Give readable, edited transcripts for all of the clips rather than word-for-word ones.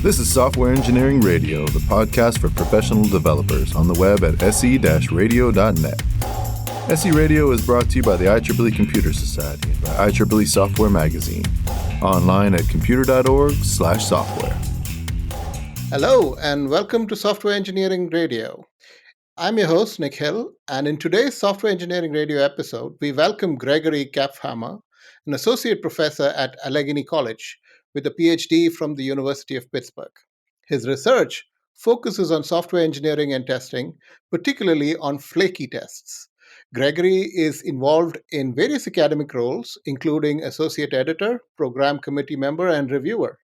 This is Software Engineering Radio, the podcast for professional developers on the web at se-radio.net. SE Radio is brought to you by the IEEE Computer Society and by IEEE Software Magazine. Online at computer.org/software. Hello, and welcome to Software Engineering Radio. I'm your host, Nikhil, and in today's Software Engineering Radio episode, we welcome Gregory Kapfhammer, an associate professor at Allegheny College with a PhD from the University of Pittsburgh. His research focuses on software engineering and testing, particularly on flaky tests. Gregory is involved in various academic roles, including associate editor, program committee member, and reviewer.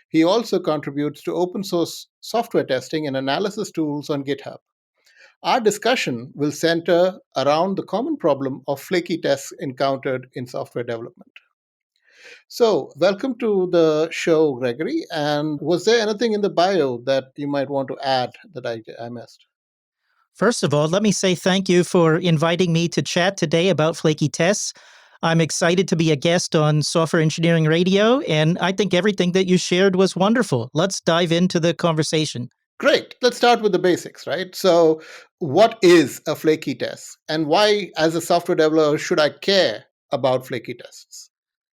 He also contributes to open source software testing and analysis tools on GitHub. Our discussion will center around the common problem of flaky tests encountered in software development. So, welcome to the show, Gregory. And was there anything in the bio that you might want to add that I missed? First of all, let me say thank you for inviting me to chat today about flaky tests. I'm excited to be a guest on Software Engineering Radio, and I think everything that you shared was wonderful. Let's dive into the conversation. Great. Let's start with the basics, right? So, what is a flaky test? And why, as a software developer, should I care about flaky tests?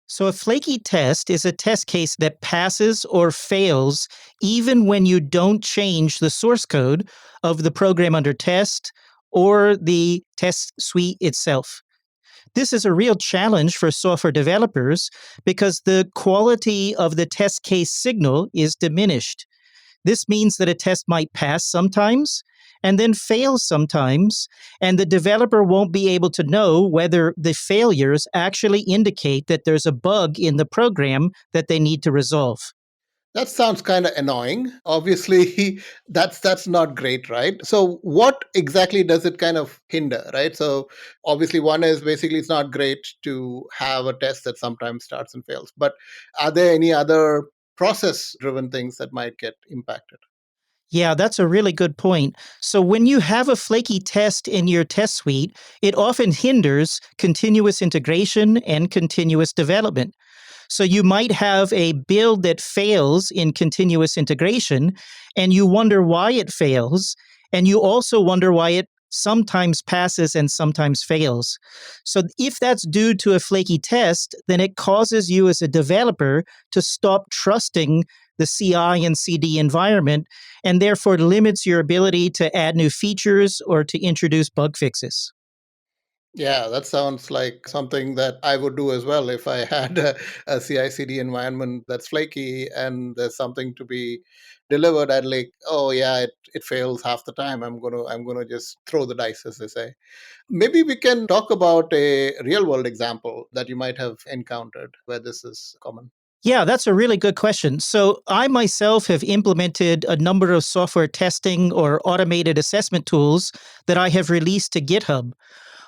So a flaky test is a test case that passes or fails even when you don't change the source code of the program under test or the test suite itself. This is a real challenge for software developers because the quality of the test case signal is diminished. This means that a test might pass sometimes and then fail sometimes, and the developer won't be able to know whether the failures actually indicate that there's a bug in the program that they need to resolve. That sounds kind of annoying. Obviously, that's not great, right? So what exactly does it kind of hinder, right? So obviously one is basically it's not great to have a test that sometimes starts and fails. But are there any other process-driven things that might get impacted? Yeah, that's a really good point. So when you have a flaky test in your test suite, it often hinders continuous integration and continuous development. So you might have a build that fails in continuous integration, and you wonder why it fails, and you also wonder why it sometimes passes and sometimes fails. So if that's due to a flaky test, then it causes you as a developer to stop trusting the CI and CD environment, and therefore limits your ability to add new features or to introduce bug fixes. Yeah, that sounds like something that I would do as well if I had a CI/CD environment that's flaky and there's something to be delivered. I'd like, oh yeah, it fails half the time. I'm gonna just throw the dice, as they say. Maybe we can talk about a real world example that you might have encountered where this is common. Yeah, that's a really good question. So I myself have implemented a number of software testing or automated assessment tools that I have released to GitHub.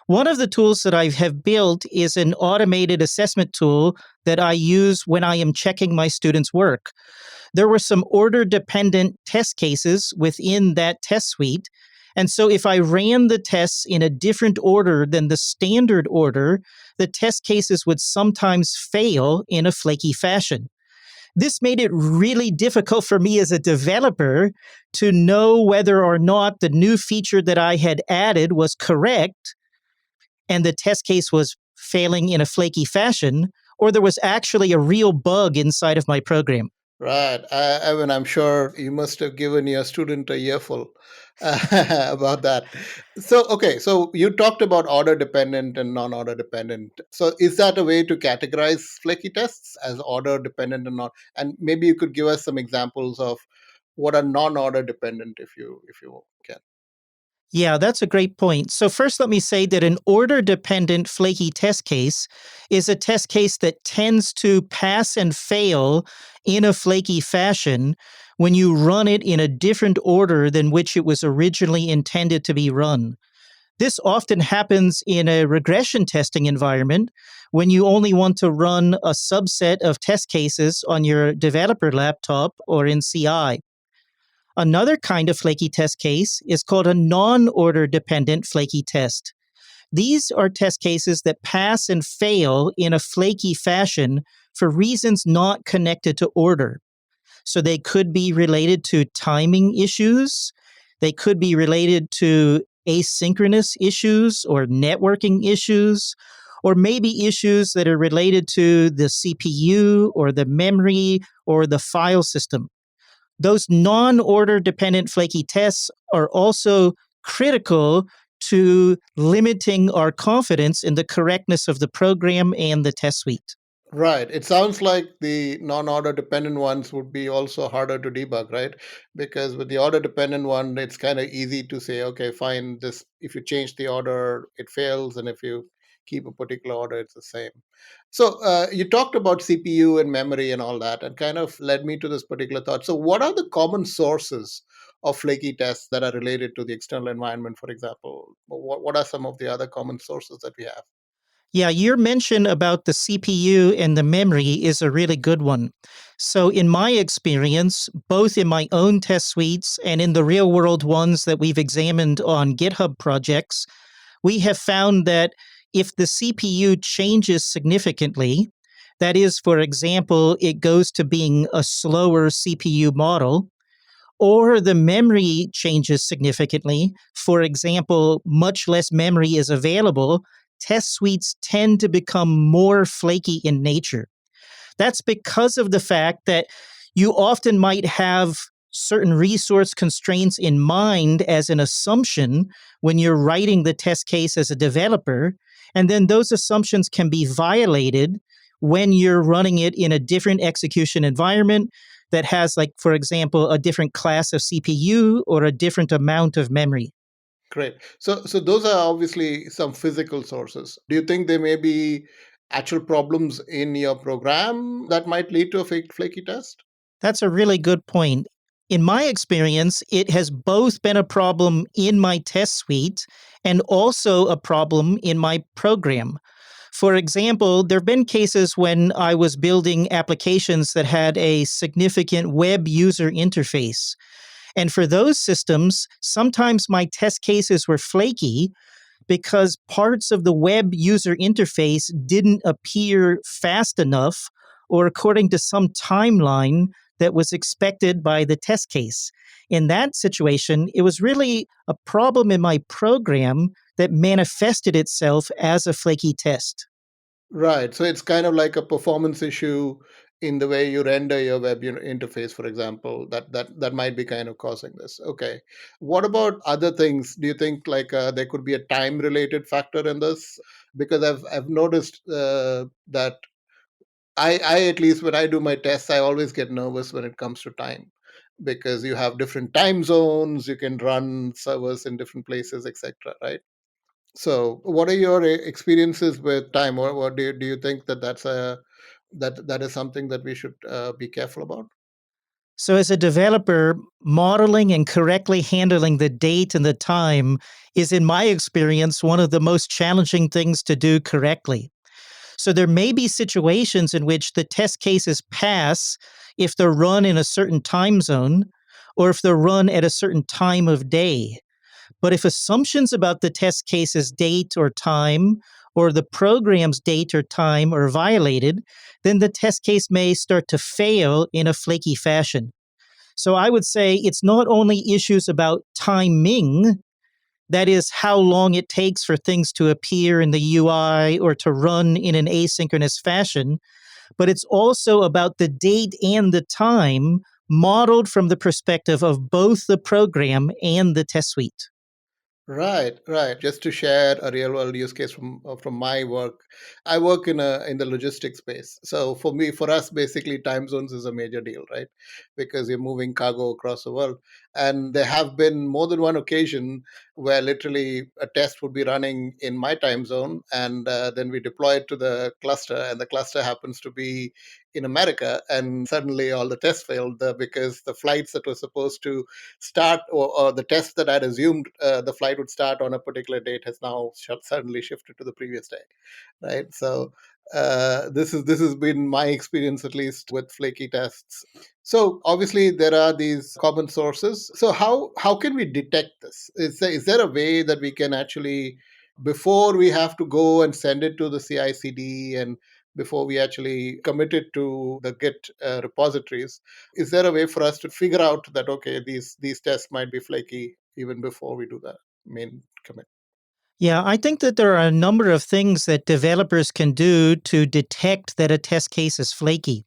One of the tools that I have built is an automated assessment tool that I use when I am checking my students' work. There were some order-dependent test cases within that test suite, and so if I ran the tests in a different order than the standard order, the test cases would sometimes fail in a flaky fashion. This made it really difficult for me as a developer to know whether or not the new feature that I had added was correct and the test case was failing in a flaky fashion, or there was actually a real bug inside of my program. Right. I mean, I'm sure you must have given your student a earful about that. So you talked about order dependent and non order dependent. So, is that a way to categorize flaky tests as order dependent and not? And maybe you could give us some examples of what are non order dependent, if you can. Yeah, that's a great point. So first, let me say that an order-dependent flaky test case is a test case that tends to pass and fail in a flaky fashion when you run it in a different order than which it was originally intended to be run. This often happens in a regression testing environment when you only want to run a subset of test cases on your developer laptop or in CI. Another kind of flaky test case is called a non-order dependent flaky test. These are test cases that pass and fail in a flaky fashion for reasons not connected to order. So they could be related to timing issues. They could be related to asynchronous issues or networking issues, or maybe issues that are related to the CPU or the memory or the file system. Those non order dependent flaky tests are also critical to limiting our confidence in the correctness of the program and the test suite. Right. It sounds like the non-order dependent ones would be also harder to debug, right? Because with the order dependent one, it's kind of easy to say, okay, fine, this if you change the order, it fails, and if you keep a particular order, it's the same. So you talked about CPU and memory and all that, and kind of led me to this particular thought. So what are the common sources of flaky tests that are related to the external environment, for example? What are some of the other common sources that we have? Yeah, your mention about the CPU and the memory is a really good one. So, in my experience, both in my own test suites and in the real world ones that we've examined on GitHub projects, we have found that if the CPU changes significantly, that is, for example, it goes to being a slower CPU model, or the memory changes significantly, for example, much less memory is available, test suites tend to become more flaky in nature. That's because of the fact that you often might have certain resource constraints in mind as an assumption when you're writing the test case as a developer. And then those assumptions can be violated when you're running it in a different execution environment that has, like, for example, a different class of CPU or a different amount of memory. Great. So those are obviously some physical sources. Do you think there may be actual problems in your program that might lead to a flaky test? That's a really good point. In my experience, it has both been a problem in my test suite and also a problem in my program. For example, there have been cases when I was building applications that had a significant web user interface. And for those systems, sometimes my test cases were flaky because parts of the web user interface didn't appear fast enough or according to some timeline that was expected by the test case. In that situation, it was really a problem in my program that manifested itself as a flaky test. Right. So it's kind of like a performance issue in the way you render your web interface, for example, that might be kind of causing this. Okay. What about other things? Do you think like there could be a time related factor in this? Because I've noticed that I at least when I do my tests, I always get nervous when it comes to time because you have different time zones, you can run servers in different places, etc. Right? So, what are your experiences with time, or do you think that that is something that we should be careful about? So, as a developer, modeling and correctly handling the date and the time is, in my experience, one of the most challenging things to do correctly. So there may be situations in which the test cases pass if they're run in a certain time zone or if they're run at a certain time of day. But if assumptions about the test case's date or time or the program's date or time are violated, then the test case may start to fail in a flaky fashion. So I would say it's not only issues about timing, that is, how long it takes for things to appear in the UI or to run in an asynchronous fashion, but it's also about the date and the time modeled from the perspective of both the program and the test suite. Right, right. Just to share a real world use case from my work, I work in the logistics space. So for us, basically, time zones is a major deal, right? Because you're moving cargo across the world, and there have been more than one occasion where literally a test would be running in my time zone, and then we deploy it to the cluster, and the cluster happens to be in America, and suddenly all the tests failed because the flights that were supposed to start or the test that I'd assumed the flight would start on a particular date has now suddenly shifted to the previous day, right? So this has been my experience at least with flaky tests. So obviously there are these common sources. So how can we detect this? Is there a way that we can actually before we have to go and send it to the CI/CD and before we actually commit it to the Git repositories. Is there a way for us to figure out that, okay, these tests might be flaky even before we do the main commit? Yeah, I think that there are a number of things that developers can do to detect that a test case is flaky.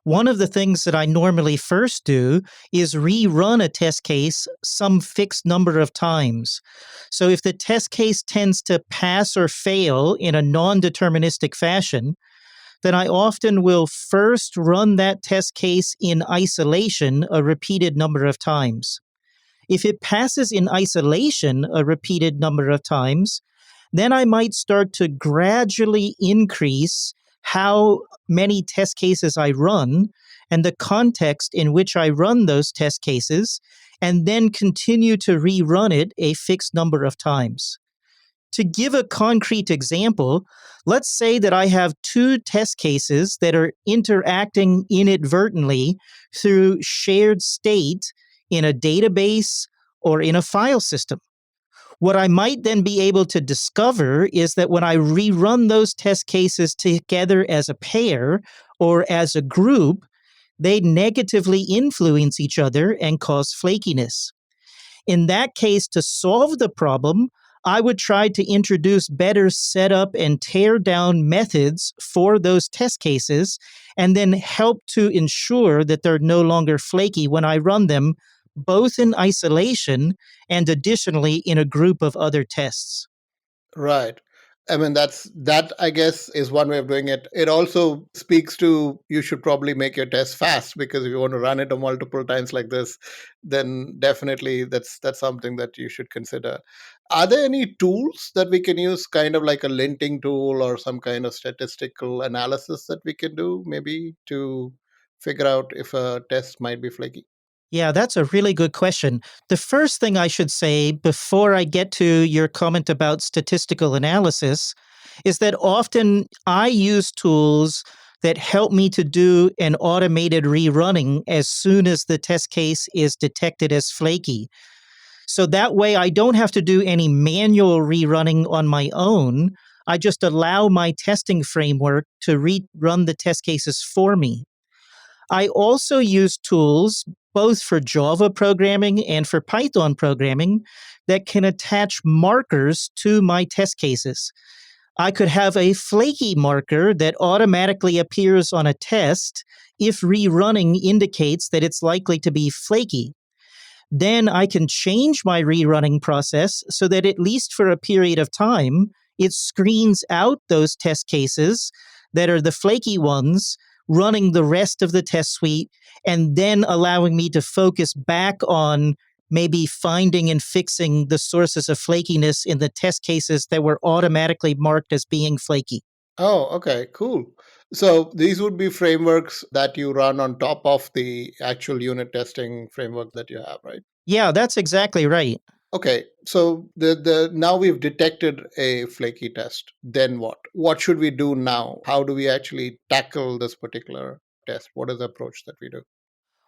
One of the things that I normally first do is rerun a test case some fixed number of times. So if the test case tends to pass or fail in a non-deterministic fashion, then I often will first run that test case in isolation a repeated number of times. If it passes in isolation a repeated number of times, then I might start to gradually increase how many test cases I run and the context in which I run those test cases, and then continue to rerun it a fixed number of times. To give a concrete example, let's say that I have two test cases that are interacting inadvertently through shared state in a database or in a file system. What I might then be able to discover is that when I rerun those test cases together as a pair or as a group, they negatively influence each other and cause flakiness. In that case, to solve the problem, I would try to introduce better setup and tear down methods for those test cases, and then help to ensure that they're no longer flaky when I run them, both in isolation and additionally in a group of other tests. Right. I mean, that I guess is one way of doing it. It also speaks to you should probably make your test fast, because if you want to run it multiple times like this, then definitely that's something that you should consider. Are there any tools that we can use, kind of like a linting tool or some kind of statistical analysis that we can do maybe to figure out if a test might be flaky? Yeah, that's a really good question. The first thing I should say before I get to your comment about statistical analysis is that often I use tools that help me to do an automated rerunning as soon as the test case is detected as flaky. So that way I don't have to do any manual rerunning on my own. I just allow my testing framework to rerun the test cases for me. I also use tools both for Java programming and for Python programming that can attach markers to my test cases. I could have a flaky marker that automatically appears on a test if rerunning indicates that it's likely to be flaky. Then I can change my rerunning process so that at least for a period of time, it screens out those test cases that are the flaky ones, running the rest of the test suite, and then allowing me to focus back on maybe finding and fixing the sources of flakiness in the test cases that were automatically marked as being flaky. Oh, okay, cool. So these would be frameworks that you run on top of the actual unit testing framework that you have, right? Yeah, that's exactly right. Okay, so the now we've detected a flaky test. Then what? What should we do now? How do we actually tackle this particular test? What is the approach that we do?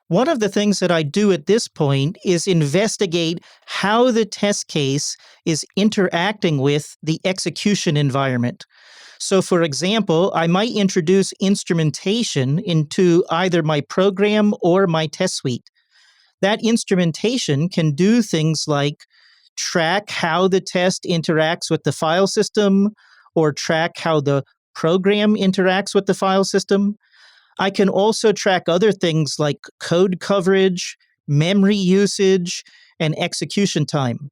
One of the things that I do at this point is investigate how the test case is interacting with the execution environment. So, for example, I might introduce instrumentation into either my program or my test suite. That instrumentation can do things like track how the test interacts with the file system or track how the program interacts with the file system. I can also track other things like code coverage, memory usage, and execution time.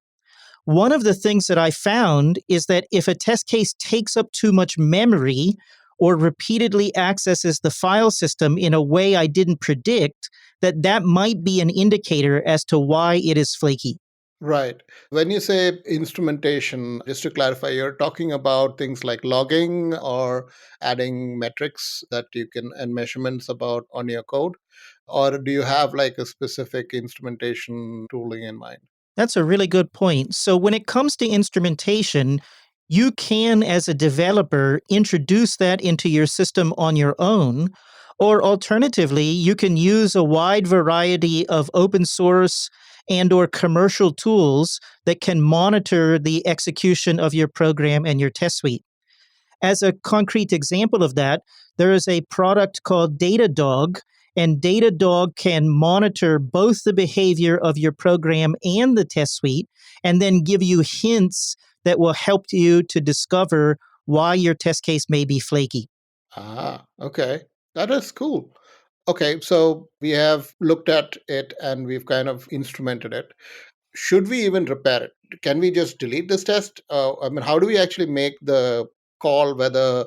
One of the things that I found is that if a test case takes up too much memory or repeatedly accesses the file system in a way I didn't predict, that might be an indicator as to why it is flaky. Right. When you say instrumentation, just to clarify, you're talking about things like logging or adding metrics that you can and measurements about on your code, or do you have like a specific instrumentation tooling in mind? That's a really good point. So, when it comes to instrumentation, you can, as a developer, introduce that into your system on your own. Or alternatively, you can use a wide variety of open source and or commercial tools that can monitor the execution of your program and your test suite. As a concrete example of that, there is a product called Datadog, and Datadog can monitor both the behavior of your program and the test suite, and then give you hints that will help you to discover why your test case may be flaky. Ah, okay. That is cool. Okay, so we have looked at it and we've kind of instrumented it. Should we even repair it? Can we just delete this test? I mean, how do we actually make the call whether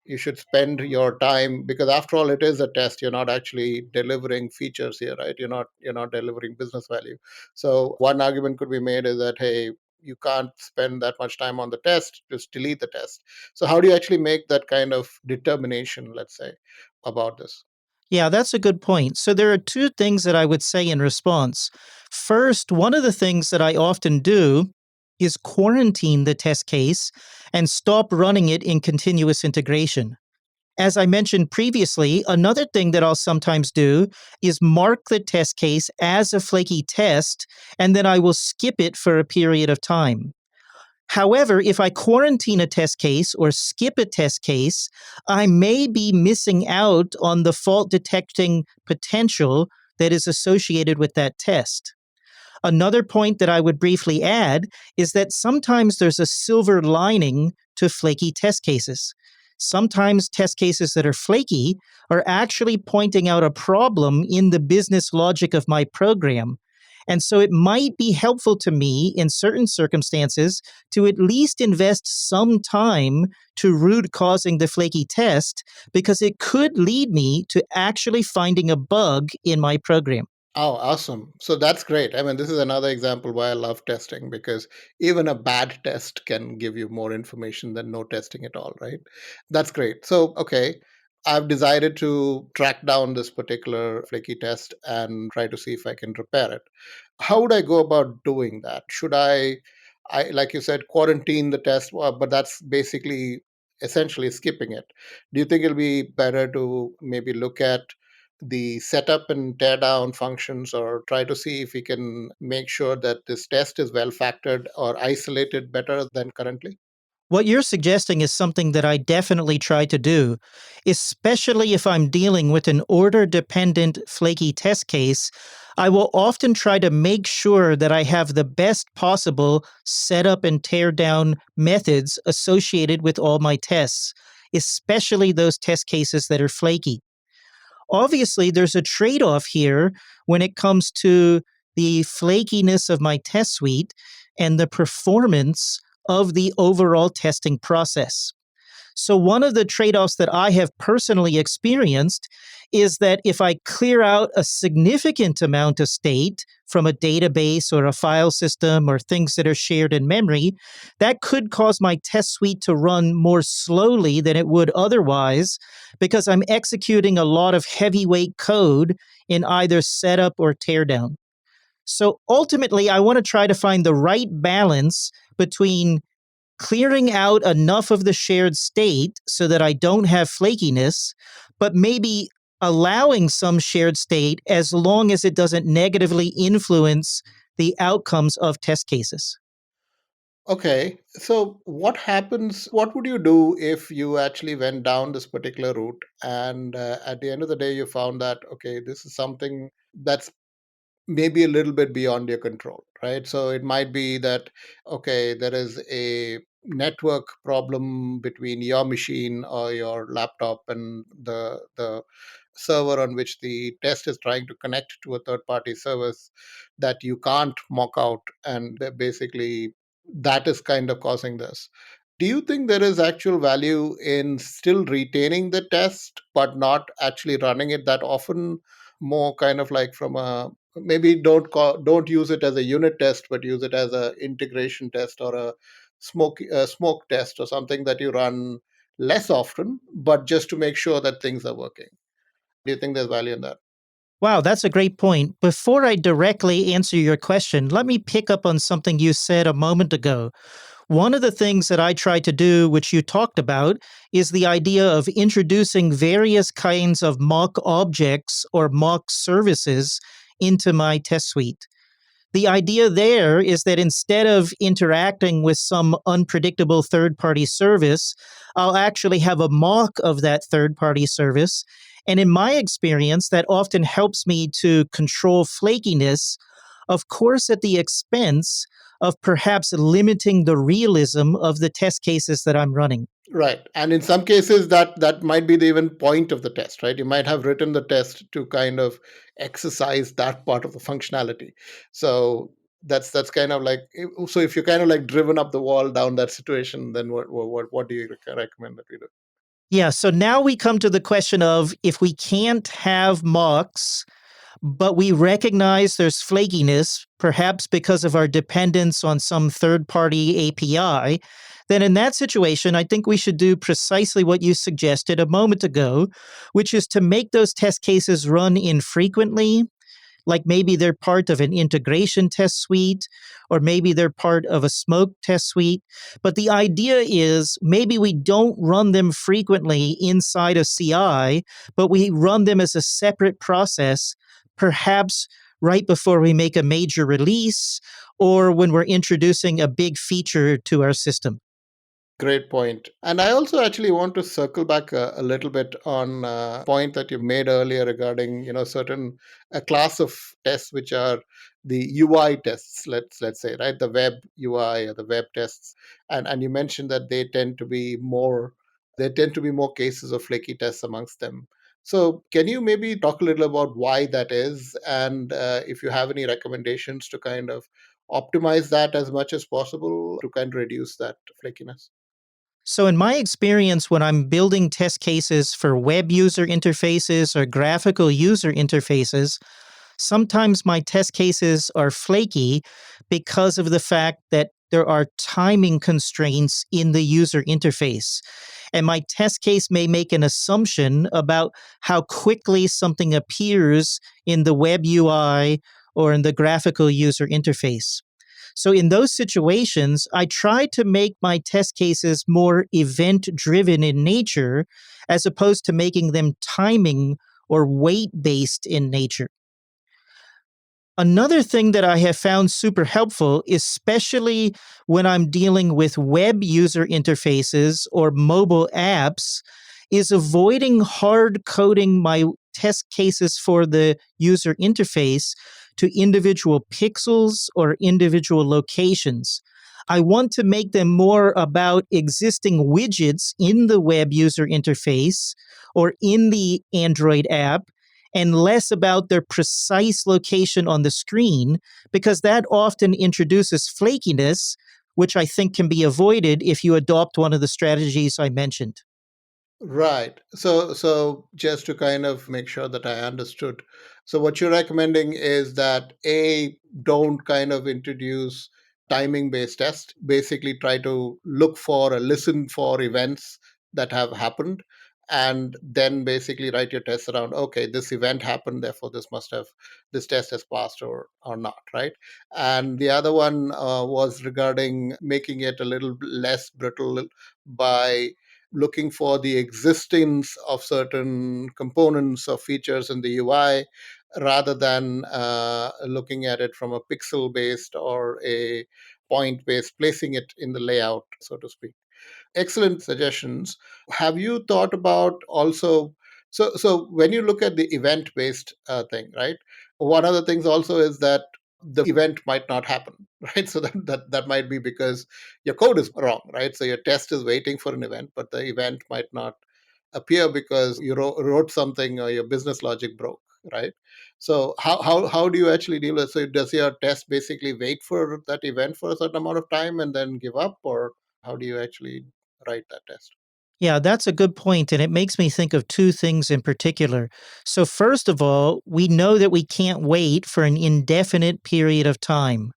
you should spend your time, because after all it is a test, you're not actually delivering features here, right? You're not delivering business value. So one argument could be made is that, hey, you can't spend that much time on the test, just delete the test. So how do you actually make that kind of determination, let's say, about this? Yeah, that's a good point. So there are two things that I would say in response. First, one of the things that I often do is quarantine the test case and stop running it in continuous integration. As I mentioned previously, another thing that I'll sometimes do is mark the test case as a flaky test, and then I will skip it for a period of time. However, if I quarantine a test case or skip a test case, I may be missing out on the fault detecting potential that is associated with that test. Another point that I would briefly add is that sometimes there's a silver lining to flaky test cases. Sometimes test cases that are flaky are actually pointing out a problem in the business logic of my program. And so it might be helpful to me in certain circumstances to at least invest some time to root causing the flaky test, because it could lead me to actually finding a bug in my program. Oh, awesome. So that's great. I mean, this is another example why I love testing, because even a bad test can give you more information than no testing at all, right? That's great. So, okay, I've decided to track down this particular flaky test and try to see if I can repair it. How would I go about doing that? Should I like you said, quarantine the test, but that's basically essentially skipping it. Do you think it'll be better to maybe look at the setup and tear down functions, or try to see if we can make sure that this test is well factored or isolated better than currently? What you're suggesting is something that I definitely try to do, especially if I'm dealing with an order dependent flaky test case. I will often try to make sure that I have the best possible setup and tear down methods associated with all my tests, especially those test cases that are flaky. Obviously, there's a trade off here when it comes to the flakiness of my test suite and the performance of the overall testing process. So, one of the trade offs that I have personally experienced is that if I clear out a significant amount of state from a database or a file system or things that are shared in memory, that could cause my test suite to run more slowly than it would otherwise, because I'm executing a lot of heavyweight code in either setup or teardown. So ultimately, I want to try to find the right balance between clearing out enough of the shared state so that I don't have flakiness, but maybe allowing some shared state as long as it doesn't negatively influence the outcomes of test cases. Okay, so what would you do if you actually went down this particular route and at the end of the day you found that, okay, this is something that's maybe a little bit beyond your control, right? So it might be that, okay, there is a network problem between your machine or your laptop and the server on which the test is trying to connect to a third party service that you can't mock out, and basically that is kind of causing this. Do you think there is actual value in still retaining the test but not actually running it that often, more kind of like from a, maybe don't use it as a unit test but use it as a integration test or a smoke test or something that you run less often but just to make sure that things are working? Do you think there's value in that? Wow, that's a great point. Before I directly answer your question, let me pick up on something you said a moment ago. One of the things that I try to do, which you talked about, is the idea of introducing various kinds of mock objects or mock services into my test suite. The idea there is that instead of interacting with some unpredictable third-party service, I'll actually have a mock of that third-party service. And in my experience, that often helps me to control flakiness, of course, at the expense of perhaps limiting the realism of the test cases that I'm running. Right. And in some cases that might be the even point of the test, right? You might have written the test to kind of exercise that part of the functionality. So that's kind of like, so if you're kind of like driven up the wall down that situation, then what do you recommend that we do? Yeah, so now we come to the question of if we can't have mocks, but we recognize there's flakiness, perhaps because of our dependence on some third-party API, then in that situation, I think we should do precisely what you suggested a moment ago, which is to make those test cases run infrequently, like maybe they're part of an integration test suite, or maybe they're part of a smoke test suite. But the idea is maybe we don't run them frequently inside of CI, but we run them as a separate process, perhaps right before we make a major release or when we're introducing a big feature to our system. Great point. And I also actually want to circle back a little bit on a point that you made earlier regarding, certain a class of tests which are the UI tests, let's say, right? The web UI or the web tests. And you mentioned that they tend to be more cases of flaky tests amongst them. So can you maybe talk a little about why that is, and if you have any recommendations to kind of optimize that as much as possible to kind of reduce that flakiness? So, in my experience, when I'm building test cases for web user interfaces or graphical user interfaces, sometimes my test cases are flaky because of the fact that there are timing constraints in the user interface. And my test case may make an assumption about how quickly something appears in the web UI or in the graphical user interface. So in those situations, I try to make my test cases more event driven in nature as opposed to making them timing or weight based in nature. Another thing that I have found super helpful, especially when I'm dealing with web user interfaces or mobile apps, is avoiding hard coding my test cases for the user interface to individual pixels or individual locations. I want to make them more about existing widgets in the web user interface or in the Android app and less about their precise location on the screen, because that often introduces flakiness, which I think can be avoided if you adopt one of the strategies I mentioned. Right. So just to kind of make sure that I understood. So what you're recommending is that don't kind of introduce timing based tests. Basically try to look for or listen for events that have happened, and then basically write your tests around, okay, this event happened, therefore this test has passed or not, right? And the other one was regarding making it a little less brittle by looking for the existence of certain components or features in the UI rather than looking at it from a pixel based or a point based, placing it in the layout, so to speak. Excellent suggestions. Have you thought about also? So when you look at the event based thing, right? One of the things also is that the event might not happen, right? So that might be because your code is wrong, right? So your test is waiting for an event, but the event might not appear because you wrote something or your business logic broke, right? So how do you actually deal with? So does your test basically wait for that event for a certain amount of time and then give up, or how do you actually write that test? Yeah, that's a good point, and it makes me think of two things in particular. So, first of all, we know that we can't wait for an indefinite period of time.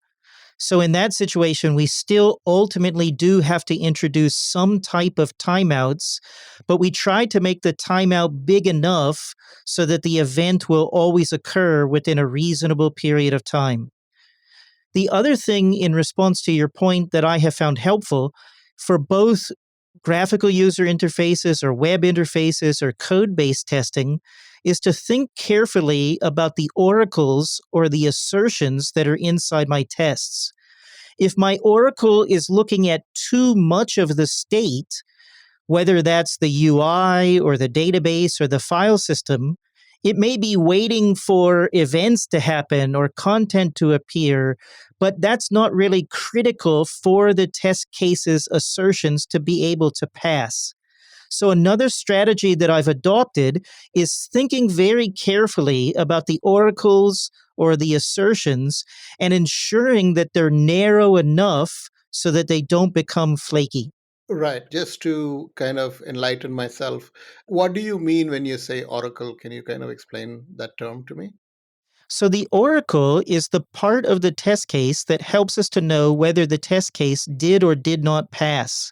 So, in that situation, we still ultimately do have to introduce some type of timeouts, but we try to make the timeout big enough so that the event will always occur within a reasonable period of time. The other thing, in response to your point, that I have found helpful for both graphical user interfaces or web interfaces or code based testing is to think carefully about the oracles or the assertions that are inside my tests. If my oracle is looking at too much of the state, whether that's the UI or the database or the file system, it may be waiting for events to happen or content to appear, but that's not really critical for the test case's assertions to be able to pass. So, another strategy that I've adopted is thinking very carefully about the oracles or the assertions and ensuring that they're narrow enough so that they don't become flaky. Right. Just to kind of enlighten myself, what do you mean when you say oracle? Can you kind of explain that term to me? So, the oracle is the part of the test case that helps us to know whether the test case did or did not pass.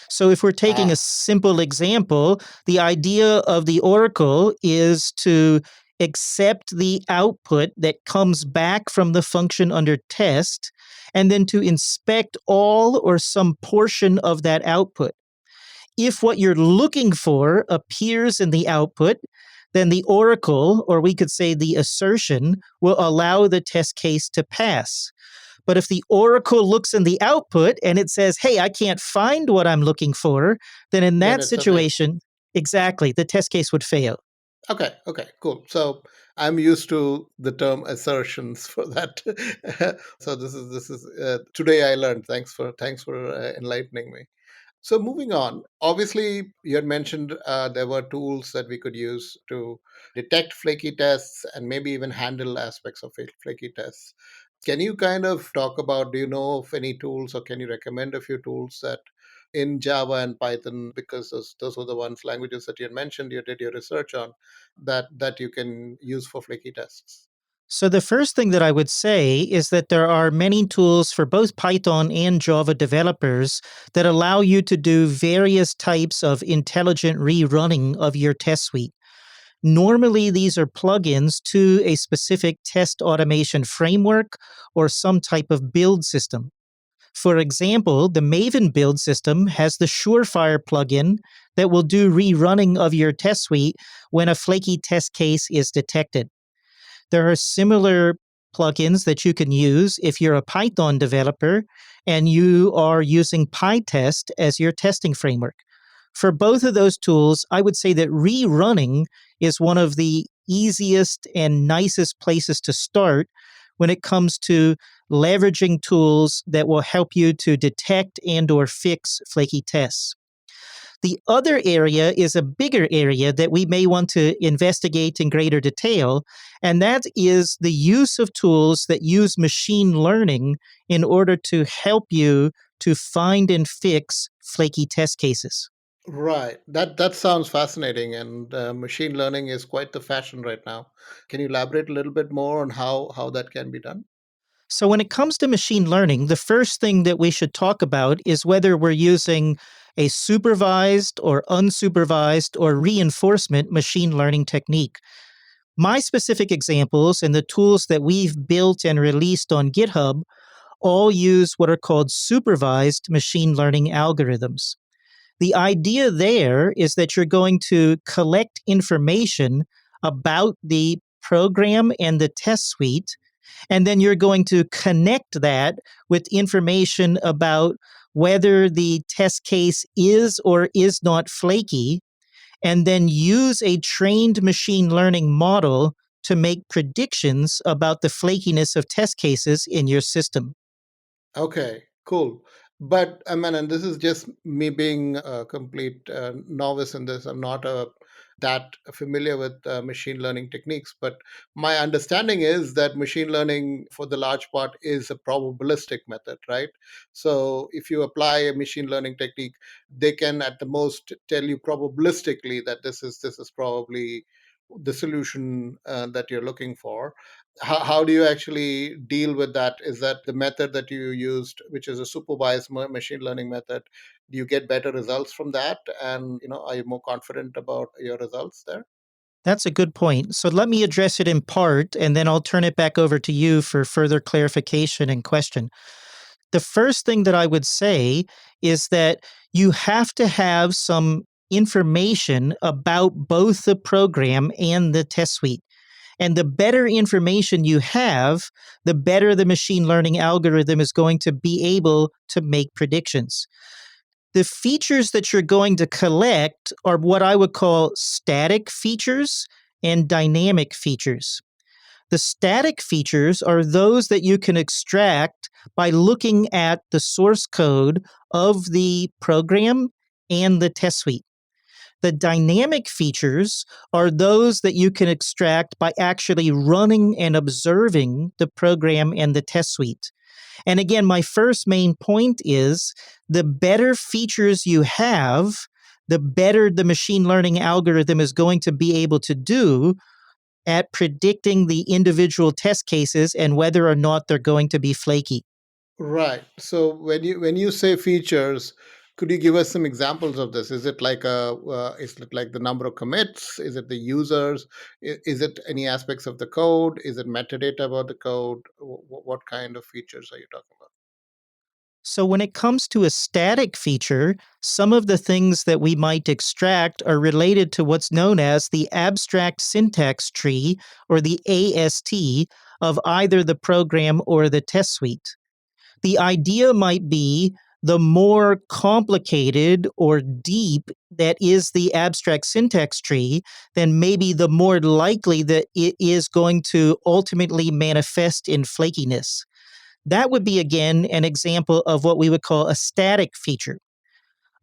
So, if we're taking a Ah, simple example, the idea of the oracle is to accept the output that comes back from the function under test, and then to inspect all or some portion of that output. If what you're looking for appears in the output, then the oracle, or we could say the assertion, will allow the test case to pass. But if the oracle looks in the output and it says, hey, I can't find what I'm looking for, then in then that it's a fail. situation, exactly, the test case would fail. Okay, okay, cool. So I'm used to the term assertions for that. So this is today I learned. Thanks for enlightening me. So moving on, obviously you had mentioned there were tools that we could use to detect flaky tests and maybe even handle aspects of flaky tests. Can you kind of talk about, do you know of any tools or can you recommend a few tools that in Java and Python, because those were the ones languages that you had mentioned, you did your research on, that you can use for flaky tests? So, the first thing that I would say is that there are many tools for both Python and Java developers that allow you to do various types of intelligent rerunning of your test suite. Normally, these are plugins to a specific test automation framework or some type of build system. For example, the Maven build system has the Surefire plugin that will do rerunning of your test suite when a flaky test case is detected. There are similar plugins that you can use if you're a Python developer and you are using PyTest as your testing framework. For both of those tools, I would say that rerunning is one of the easiest and nicest places to start when it comes to leveraging tools that will help you to detect and or fix flaky tests. The other area is a bigger area that we may want to investigate in greater detail, and that is the use of tools that use machine learning in order to help you to find and fix flaky test cases. Right. That sounds fascinating, and machine learning is quite the fashion right now. Can you elaborate a little bit more on how that can be done? So, when it comes to machine learning, the first thing that we should talk about is whether we're using a supervised or unsupervised or reinforcement machine learning technique. My specific examples and the tools that we've built and released on GitHub all use what are called supervised machine learning algorithms. The idea there is that you're going to collect information about the program and the test suite, and then you're going to connect that with information about whether the test case is or is not flaky, and then use a trained machine learning model to make predictions about the flakiness of test cases in your system. Okay, cool. But I mean, and this is just me being a complete novice in this. I'm not that familiar with machine learning techniques, but my understanding is that machine learning, for the large part, is a probabilistic method, right? So if you apply a machine learning technique, they can at the most tell you probabilistically that this is probably the solution that you're looking for. How do you actually deal with that? Is that the method that you used, which is a supervised machine learning method? Do you get better results from that? And are you more confident about your results there? That's a good point. So let me address it in part, and then I'll turn it back over to you for further clarification and question. The first thing that I would say is that you have to have some information about both the program and the test suite. And the better information you have, the better the machine learning algorithm is going to be able to make predictions. The features that you're going to collect are what I would call static features and dynamic features. The static features are those that you can extract by looking at the source code of the program and the test suite. The dynamic features are those that you can extract by actually running and observing the program and the test suite. And again, my first main point is the better features you have, the better the machine learning algorithm is going to be able to do at predicting the individual test cases and whether or not they're going to be flaky. Right. So when you say features, could you give us some examples of this? Is it like the number of commits? Is it the users? Is it any aspects of the code? Is it metadata about the code? What kind of features are you talking about? So when it comes to a static feature, some of the things that we might extract are related to what's known as the abstract syntax tree, or the AST, of either the program or the test suite. The idea might be the more complicated or deep that is the abstract syntax tree, then maybe the more likely that it is going to ultimately manifest in flakiness. That would be, again, an example of what we would call a static feature.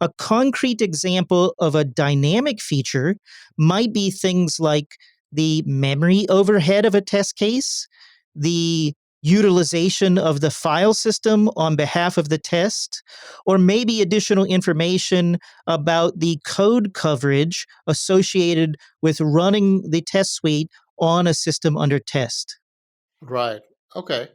A concrete example of a dynamic feature might be things like the memory overhead of a test case, the utilization of the file system on behalf of the test, or maybe additional information about the code coverage associated with running the test suite on a system under test. Right. Okay.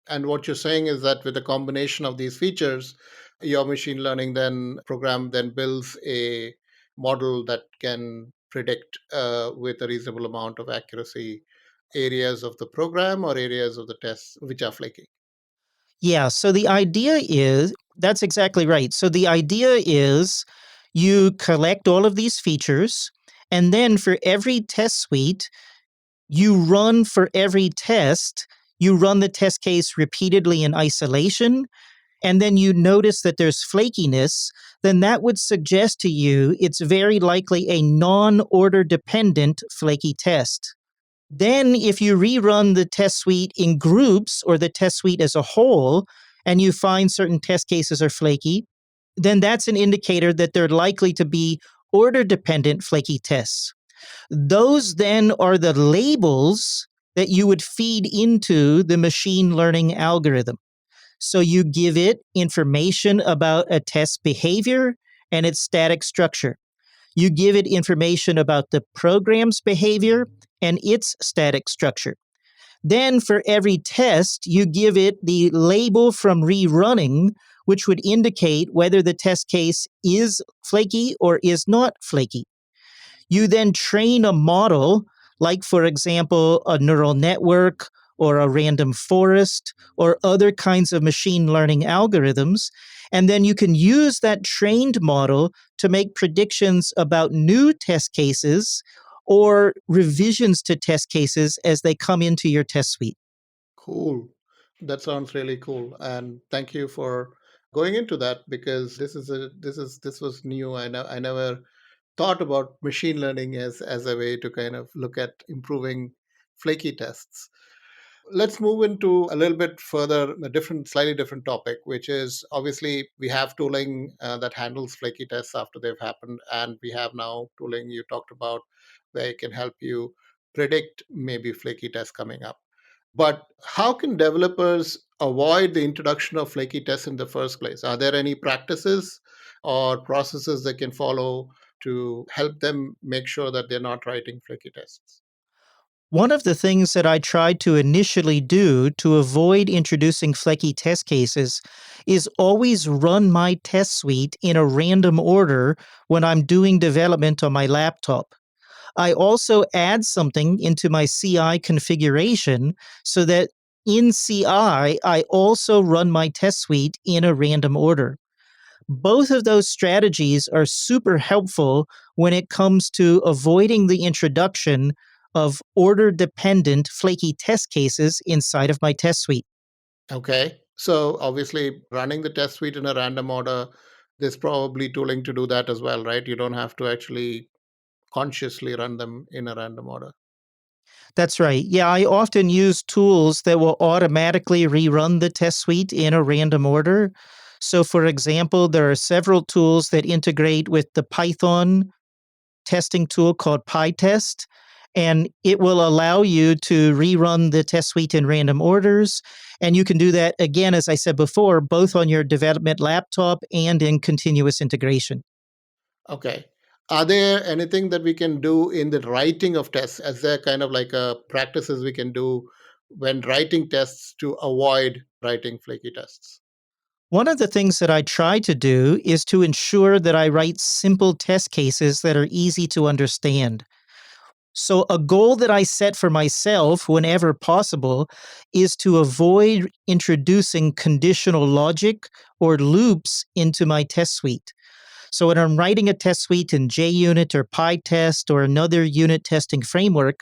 And what you're saying is that with a combination of these features, your machine learning then program then builds a model that can predict with a reasonable amount of accuracy areas of the program or areas of the tests which are flaky. Yeah, so the idea is that's exactly right. So the idea is you collect all of these features, and then for every test suite, for every test, you run the test case repeatedly in isolation, and then you notice that there's flakiness, then that would suggest to you it's very likely a non-order dependent flaky test. Then, if you rerun the test suite in groups or the test suite as a whole, and you find certain test cases are flaky, then that's an indicator that they're likely to be order dependent flaky tests. Those then are the labels that you would feed into the machine learning algorithm. So you give it information about a test behavior and its static structure. You give it information about the program's behavior and its static structure. Then for every test, you give it the label from rerunning, which would indicate whether the test case is flaky or is not flaky. You then train a model, like, for example, a neural network or a random forest or other kinds of machine learning algorithms. And then you can use that trained model to make predictions about new test cases or revisions to test cases as they come into your test suite. Cool. That sounds really cool. And thank you for going into that because this was new. I never thought about machine learning as a way to kind of look at improving flaky tests. Let's move into a little bit further, slightly different topic, which is obviously we have tooling that handles flaky tests after they've happened, and we have now tooling you talked about where it can help you predict maybe flaky tests coming up. But how can developers avoid the introduction of flaky tests in the first place? Are there any practices or processes they can follow to help them make sure that they're not writing flaky tests? One of the things that I tried to initially do to avoid introducing flaky test cases is always run my test suite in a random order when I'm doing development on my laptop. I also add something into my CI configuration so that in CI, I also run my test suite in a random order. Both of those strategies are super helpful when it comes to avoiding the introduction of order-dependent flaky test cases inside of my test suite. Okay. So obviously, running the test suite in a random order, there's probably tooling to do that as well, right? You don't have to actually consciously run them in a random order. That's right. Yeah, I often use tools that will automatically rerun the test suite in a random order. So, for example, there are several tools that integrate with the Python testing tool called PyTest, and it will allow you to rerun the test suite in random orders. And you can do that, again, as I said before, both on your development laptop and in continuous integration. Okay. Are there anything that we can do in the writing of tests? Is there kind of like practices we can do when writing tests to avoid writing flaky tests? One of the things that I try to do is to ensure that I write simple test cases that are easy to understand. So, a goal that I set for myself whenever possible is to avoid introducing conditional logic or loops into my test suite. So, when I'm writing a test suite in JUnit or PyTest or another unit testing framework,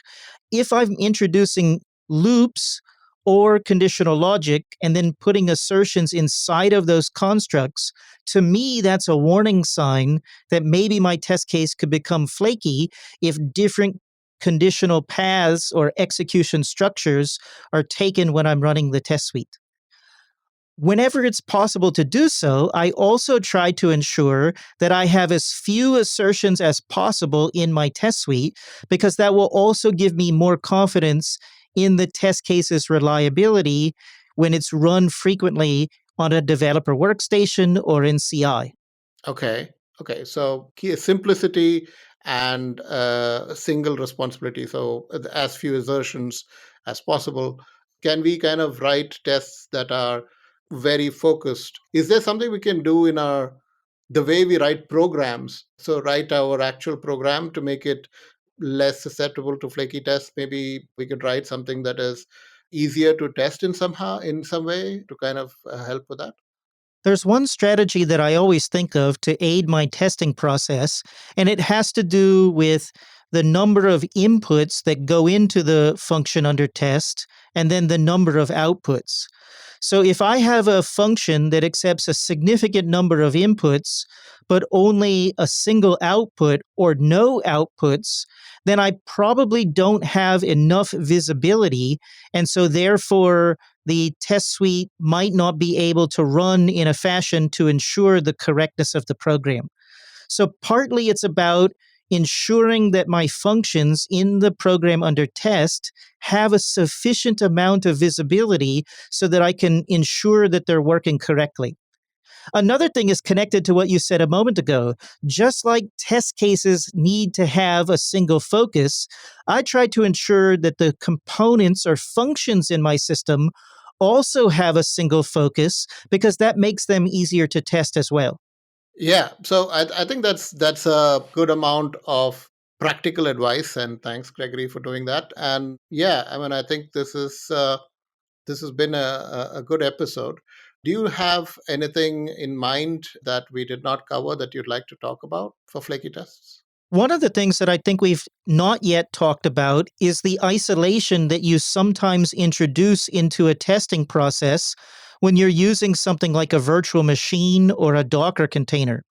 if I'm introducing loops or conditional logic and then putting assertions inside of those constructs, to me, that's a warning sign that maybe my test case could become flaky if different conditional paths or execution structures are taken when I'm running the test suite. Whenever it's possible to do so, I also try to ensure that I have as few assertions as possible in my test suite, because that will also give me more confidence in the test case's reliability when it's run frequently on a developer workstation or in CI. Okay. Okay. So key simplicity and single responsibility. So as few assertions as possible. Can we kind of write tests that are very focused? Is there something we can do in our the way we write programs? So write our actual program to make it less susceptible to flaky tests. Maybe we could write something that is easier to test in somehow in some way to kind of help with that. There's one strategy that I always think of to aid my testing process, and it has to do with the number of inputs that go into the function under test and then the number of outputs. So if I have a function that accepts a significant number of inputs, but only a single output or no outputs, then I probably don't have enough visibility. And so therefore, the test suite might not be able to run in a fashion to ensure the correctness of the program. So partly it's about ensuring that my functions in the program under test have a sufficient amount of visibility so that I can ensure that they're working correctly. Another thing is connected to what you said a moment ago. Just like test cases need to have a single focus, I try to ensure that the components or functions in my system also have a single focus, because that makes them easier to test as well. Yeah, so I think that's a good amount of practical advice, and thanks, Gregory, for doing that. And yeah, I mean, I think this has been a good episode. Do you have anything in mind that we did not cover that you'd like to talk about for flaky tests? One of the things that I think we've not yet talked about is the isolation that you sometimes introduce into a testing process when you're using something like a virtual machine or a Docker container.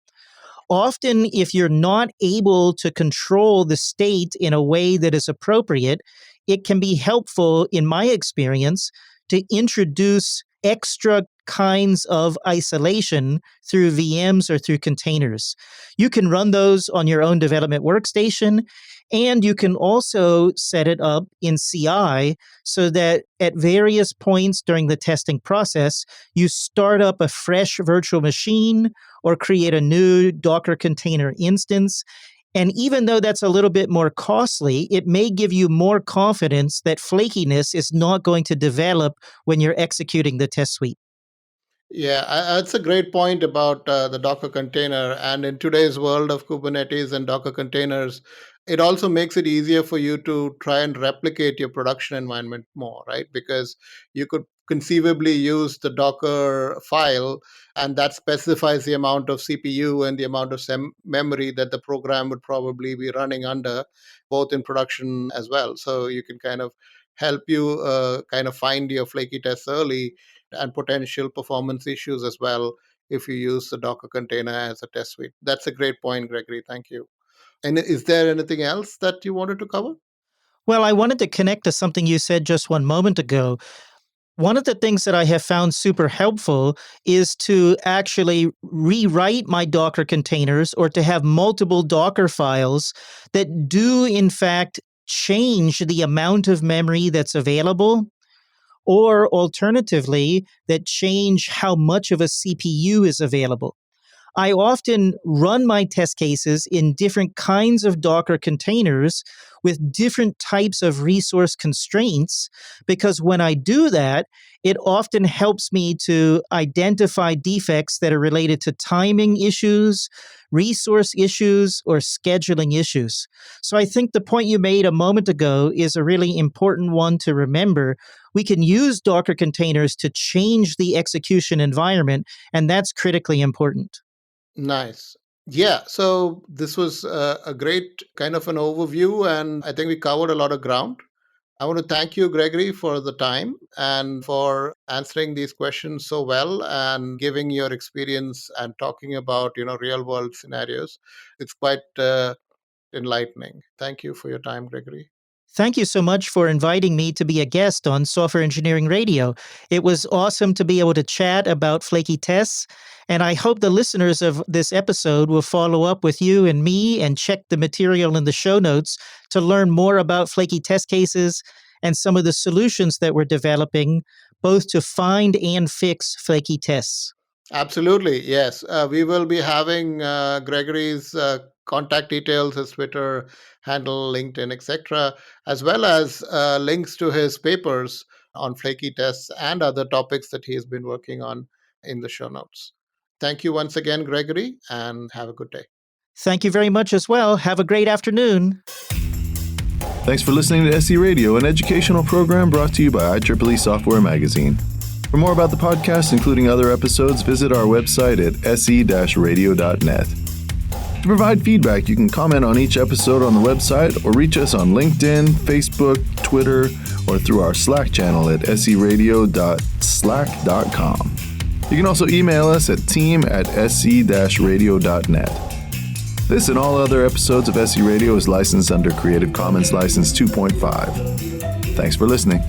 Often, if you're not able to control the state in a way that is appropriate, it can be helpful, in my experience, to introduce extra kinds of isolation through VMs or through containers. You can run those on your own development workstation, and you can also set it up in CI so that at various points during the testing process, you start up a fresh virtual machine or create a new Docker container instance. And even though that's a little bit more costly, it may give you more confidence that flakiness is not going to develop when you're executing the test suite. Yeah, that's a great point about the Docker container. And in today's world of Kubernetes and Docker containers, it also makes it easier for you to try and replicate your production environment more, right? Because you could conceivably use the Docker file, and that specifies the amount of CPU and the amount of memory that the program would probably be running under, both in production as well. So you can kind of help you kind of find your flaky tests early and potential performance issues as well if you use the Docker container as a test suite. That's a great point, Gregory. Thank you. And is there anything else that you wanted to cover? Well, I wanted to connect to something you said just one moment ago. One of the things that I have found super helpful is to actually rewrite my Docker containers or to have multiple Docker files that do, in fact, change the amount of memory that's available, or alternatively, that change how much of a CPU is available. I often run my test cases in different kinds of Docker containers with different types of resource constraints, because when I do that, it often helps me to identify defects that are related to timing issues, resource issues, or scheduling issues. So I think the point you made a moment ago is a really important one to remember. We can use Docker containers to change the execution environment, and that's critically important. Nice. Yeah, so this was a great kind of an overview, and I think we covered a lot of ground. I want to thank you, Gregory, for the time and for answering these questions so well and giving your experience and talking about, real world scenarios. It's quite enlightening. Thank you for your time, Gregory. Thank you so much for inviting me to be a guest on Software Engineering Radio. It was awesome to be able to chat about flaky tests, and I hope the listeners of this episode will follow up with you and me and check the material in the show notes to learn more about flaky test cases and some of the solutions that we're developing, both to find and fix flaky tests. Absolutely, yes. We will be having Gregory's contact details, his Twitter handle, LinkedIn, etc., as well as links to his papers on flaky tests and other topics that he has been working on in the show notes. Thank you once again, Gregory, and have a good day. Thank you very much as well. Have a great afternoon. Thanks for listening to SE Radio, an educational program brought to you by IEEE Software Magazine. For more about the podcast, including other episodes, visit our website at se-radio.net. To provide feedback, you can comment on each episode on the website or reach us on LinkedIn, Facebook, Twitter, or through our Slack channel at seradio.slack.com. You can also email us at team@se-radio.net. This and all other episodes of SE Radio is licensed under Creative Commons License 2.5. Thanks for listening.